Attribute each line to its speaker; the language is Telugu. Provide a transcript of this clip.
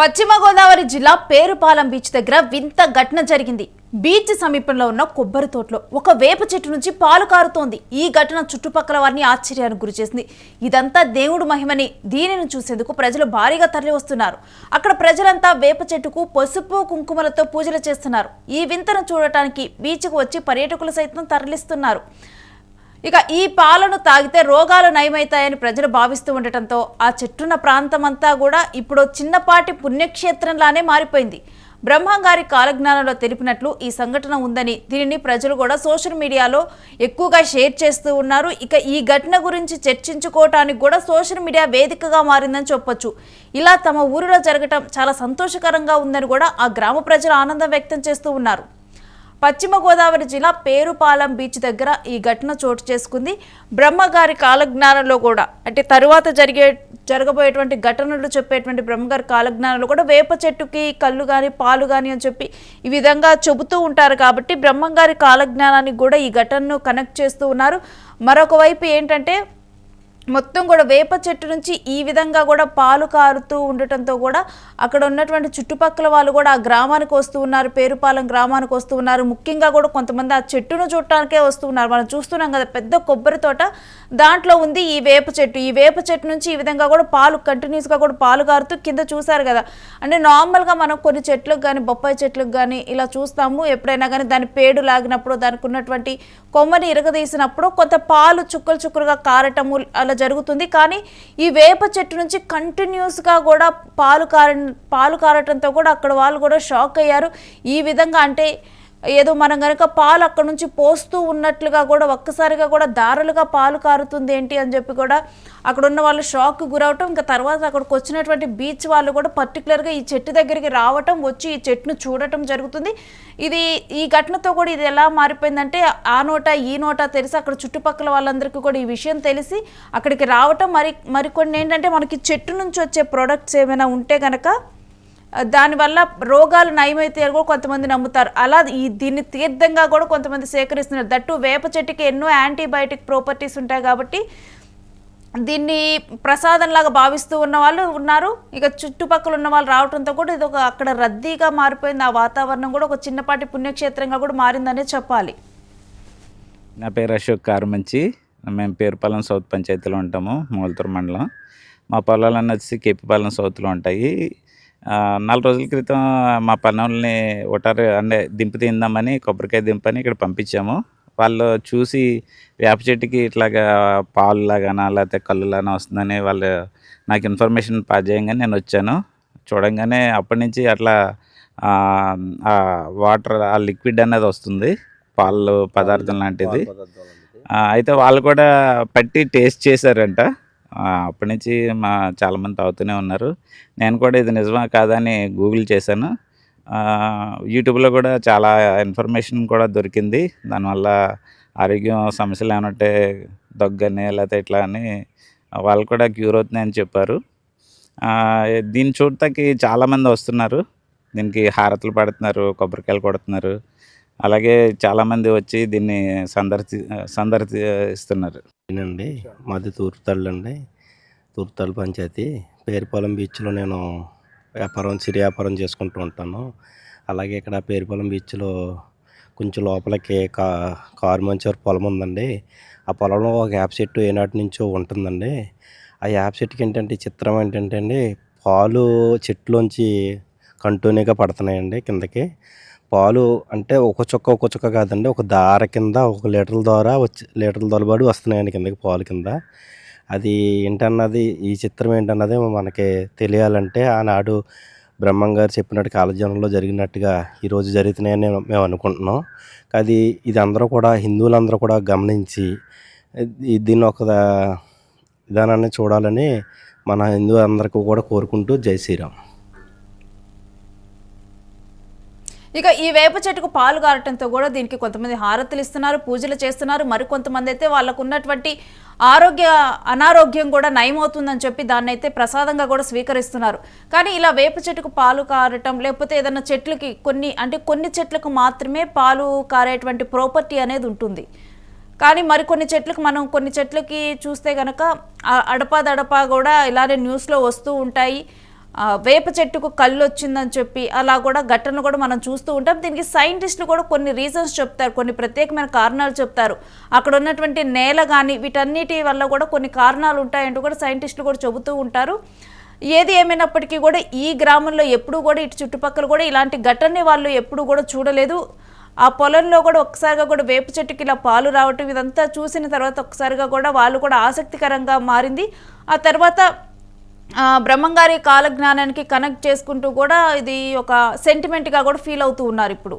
Speaker 1: పశ్చిమ గోదావరి జిల్లా పేరుపాలెం బీచ్ దగ్గర వింత ఘటన జరిగింది. బీచ్ సమీపంలో ఉన్న కొబ్బరి తోటలో ఒక వేప చెట్టు నుంచి పాలు కారుతోంది. ఈ ఘటన చుట్టుపక్కల వారిని ఆశ్చర్యానికి గురిచేసింది. ఇదంతా దేవుడు మహిమని దీనిని చూసేందుకు ప్రజలు భారీగా తరలి వస్తున్నారు. అక్కడ ప్రజలంతా వేప చెట్టుకు పసుపు కుంకుమలతో పూజలు చేస్తున్నారు. ఈ వింతను చూడటానికి బీచ్కు వచ్చి పర్యాటకులు సైతం తరలిస్తున్నారు. ఇక ఈ పాలను తాగితే రోగాలు నయమవుతాయని ప్రజలు భావిస్తూ ఉండటంతో ఆ చెట్టున్న ప్రాంతమంతా కూడా ఇప్పుడు చిన్నపాటి పుణ్యక్షేత్రంలానే మారిపోయింది. బ్రహ్మంగారి కాలజ్ఞానంలో తెలిపినట్లు ఈ సంఘటన ఉందని దీనిని ప్రజలు కూడా సోషల్ మీడియాలో ఎక్కువగా షేర్ చేస్తూ ఉన్నారు. ఇక ఈ ఘటన గురించి చర్చించుకోవటానికి కూడా సోషల్ మీడియా వేదికగా మారిందని చెప్పొచ్చు. ఇలా తమ ఊరిలో జరగటం చాలా సంతోషకరంగా ఉందని కూడా ఆ గ్రామ ప్రజలు ఆనందం వ్యక్తం చేస్తూ ఉన్నారు. పశ్చిమ గోదావరి జిల్లా పేరుపాలెం బీచ్ దగ్గర ఈ ఘటన చోటు చేసుకుంది. బ్రహ్మగారి కాలజ్ఞానంలో కూడా అంటే తరువాత జరగబోయేటువంటి ఘటనలు చెప్పేటువంటి బ్రహ్మగారి కాలజ్ఞానంలో కూడా వేప చెట్టుకి కళ్ళు కానీ పాలు కానీ అని చెప్పి ఈ విధంగా చెబుతూ ఉంటారు. కాబట్టి బ్రహ్మంగారి కాలజ్ఞానానికి కూడా ఈ ఘటనను కనెక్ట్ చేస్తూ ఉన్నారు. మరొక వైపు ఏంటంటే మొత్తం కూడా వేప చెట్టు నుంచి ఈ విధంగా కూడా పాలు కారుతూ ఉండటంతో కూడా అక్కడ ఉన్నటువంటి చుట్టుపక్కల వాళ్ళు కూడా ఆ గ్రామానికి వస్తూ ఉన్నారు. పేరుపాలెం గ్రామానికి వస్తూ ఉన్నారు. ముఖ్యంగా కూడా కొంతమంది ఆ చెట్టును చూడటానికే వస్తూ ఉన్నారు. మనం చూస్తున్నాం కదా, పెద్ద కొబ్బరి తోట, దాంట్లో ఉంది ఈ వేప చెట్టు. ఈ వేప చెట్టు నుంచి ఈ విధంగా కూడా పాలు కంటిన్యూస్గా కూడా పాలు కారుతూ కింద చూసారు కదా. అంటే నార్మల్గా మనం కొన్ని చెట్లకు కానీ బొప్పాయి చెట్లకు కానీ ఇలా చూస్తాము. ఎప్పుడైనా కానీ దాని పేడు లాగినప్పుడు దానికి ఉన్నటువంటి కొమ్మని ఇరగదీసినప్పుడు కొంత పాలు చుక్కలు చుక్కలుగా కారటము అలా జరుగుతుంది. కానీ ఈ వేప చెట్టు నుంచి కంటిన్యూస్గా కూడా పాలు కారటంతో కూడా అక్కడ వాళ్ళు కూడా షాక్ అయ్యారు. ఈ విధంగా అంటే ఏదో మనం కనుక పాలు అక్కడ నుంచి పోస్తూ ఉన్నట్లుగా కూడా ఒక్కసారిగా కూడా దారులుగా పాలు కారుతుంది ఏంటి అని చెప్పి కూడా అక్కడ ఉన్న వాళ్ళు షాక్ గురవటం. ఇంకా తర్వాత అక్కడికి వచ్చినటువంటి బీచ్ వాళ్ళు కూడా పర్టికులర్గా ఈ చెట్టు దగ్గరికి రావటం, వచ్చి ఈ చెట్టును చూడటం జరుగుతుంది. ఈ ఘటనతో కూడా ఇది ఎలా మారిపోయిందంటే ఆ నోట ఈ నోట తెలిసి అక్కడ చుట్టుపక్కల వాళ్ళందరికీ కూడా ఈ విషయం తెలిసి అక్కడికి రావటం. మరికొన్ని ఏంటంటే మనకి చెట్టు నుంచి వచ్చే ప్రొడక్ట్స్ ఏమైనా ఉంటే కనుక దానివల్ల రోగాలు నయమైతే కూడా కొంతమంది నమ్ముతారు. అలా దీన్ని తీర్థంగా కూడా కొంతమంది సేకరిస్తున్నారు. దట్టు వేప చెట్టుకి ఎన్నో యాంటీబయాటిక్ ప్రాపర్టీస్ ఉంటాయి కాబట్టి దీన్ని ప్రసాదంలాగా భావిస్తూ ఉన్న వాళ్ళు ఉన్నారు. ఇక చుట్టుపక్కల ఉన్న వాళ్ళు రావడంతో కూడా ఇది అక్కడ రద్దీగా మారిపోయింది. ఆ వాతావరణం కూడా ఒక చిన్నపాటి పుణ్యక్షేత్రంగా కూడా మారిందనే చెప్పాలి.
Speaker 2: నా పేరు అశోక్ కారుమంచి. మేము పేరుపాలెం సౌత్ పంచాయతీలో ఉంటాము, మూలతూరు మండలం. మా పొలాలన్నీ వచ్చి కేపీపాలెం సౌత్లో ఉంటాయి. 4 రోజుల క్రితం మా పనుల్ని ఒటారు అంటే దింపు తిందామని కొబ్బరికాయ దింపని ఇక్కడ పంపించాము. వాళ్ళు చూసి వేప చెట్టుకి ఇట్లాగా పాలులాగానా లేకపోతే కళ్ళులాగా వస్తుందని వాళ్ళు నాకు ఇన్ఫర్మేషన్ పాస్ చేయగానే నేను వచ్చాను. చూడంగానే అప్పటి నుంచి అట్లా వాటర్ ఆ లిక్విడ్ అనేది వస్తుంది, పాలు పదార్థం లాంటిది. అయితే వాళ్ళు కూడా పట్టి టేస్ట్ చేశారంట. అప్పటి నుంచి చాలామంది తాగుతూనే ఉన్నారు. నేను కూడా ఇది నిజమా కాదా అని గూగుల్ చేశాను. యూట్యూబ్లో కూడా చాలా ఇన్ఫర్మేషన్ కూడా దొరికింది. దానివల్ల ఆరోగ్యం సమస్యలు ఏమంటే దగ్గని లేకపోతే ఇట్లా అని వాళ్ళు కూడా క్యూర్ అవుతున్నాయని చెప్పారు. దీన్ని చూడటానికి చాలామంది వస్తున్నారు. దీనికి హారతులు పడుతున్నారు, కొబ్బరికాయలు కొడుతున్నారు. అలాగే చాలామంది వచ్చి దీన్ని సందర్శిస్తున్నారు.
Speaker 3: అండి మాది తూర్పుతల్లి అండి, తూర్పుతల్లి పంచాయతీ. పేరుపాలెం బీచ్లో నేను సిరి వ్యాపారం చేసుకుంటూ ఉంటాను. అలాగే ఇక్కడ పేరుపాలెం బీచ్లో కొంచెం లోపలికి కారు మంచి పొలం ఉందండి. ఆ పొలంలో ఒక వేప చెట్టు ఏనాటి నుంచో ఉంటుందండి. ఆ వేప చెట్టుకి ఏంటంటే చిత్రం ఏంటంటే అండి, పాలు చెట్టులోంచి కంటిన్యూగా పడుతున్నాయండి కిందకి. పాలు అంటే ఒక చుక్క కాదండి, ఒక దార కింద 1 లీటర్ల ద్వారా లీటర్ల దొలబడి వస్తున్నాయండి కిందకి పాలు కింద. అది ఏంటన్నది, ఈ చిత్రం ఏంటన్నది మనకి తెలియాలంటే ఆనాడు బ్రహ్మంగారు చెప్పినట్టు కాలజ్ఞానంలో జరిగినట్టుగా ఈరోజు జరుగుతున్నాయని మేము అనుకుంటున్నాం. ఇది అందరూ కూడా హిందువులందరూ కూడా గమనించి దీన్ని ఒక విధానాన్ని చూడాలని మన హిందువులందరికీ కూడా కోరుకుంటూ జై శ్రీరామ్.
Speaker 1: ఇక ఈ వేప చెట్టుకు పాలు కారటంతో కూడా దీనికి కొంతమంది హారతులు ఇస్తున్నారు, పూజలు చేస్తున్నారు. మరికొంతమంది అయితే వాళ్ళకు ఉన్నటువంటి అనారోగ్యం కూడా నయమవుతుందని చెప్పి దాన్ని అయితే ప్రసాదంగా కూడా స్వీకరిస్తున్నారు. కానీ ఇలా వేప చెట్టుకు పాలు కారటం లేకపోతే ఏదైనా చెట్లకి కొన్ని చెట్లకు మాత్రమే పాలు కారేటువంటి ప్రాపర్టీ అనేది ఉంటుంది. కానీ మరికొన్ని చెట్లకు కొన్ని చెట్లకి చూస్తే కనుక అడపా కూడా ఇలానే న్యూస్లో వస్తూ ఉంటాయి. వేప చెట్టుకు కళ్ళు వచ్చిందని చెప్పి అలా కూడా ఘటనలు కూడా మనం చూస్తూ ఉంటాం. దీనికి సైంటిస్టులు కూడా కొన్ని రీజన్స్ చెప్తారు, కొన్ని ప్రత్యేకమైన కారణాలు చెప్తారు. అక్కడ ఉన్నటువంటి నేల కానీ వీటన్నిటి వల్ల కూడా కొన్ని కారణాలు ఉంటాయంటూ కూడా సైంటిస్టులు కూడా చెబుతూ ఉంటారు. ఏది ఏమైనప్పటికీ కూడా ఈ గ్రామంలో ఎప్పుడూ కూడా ఇటు చుట్టుపక్కల కూడా ఇలాంటి ఘటనని వాళ్ళు ఎప్పుడూ కూడా చూడలేదు. ఆ పొలంలో కూడా ఒక్కసారిగా కూడా వేప చెట్టుకి ఇలా పాలు రావటం ఇదంతా చూసిన తర్వాత ఒక్కసారిగా కూడా వాళ్ళు కూడా ఆసక్తికరంగా మారింది. ఆ తర్వాత బ్రహ్మంగారి కాలజ్ఞానానికి కనెక్ట్ చేసుకుంటూ కూడా ఇది ఒక సెంటిమెంట్గా కూడా ఫీల్ అవుతూ ఉన్నారు ఇప్పుడు.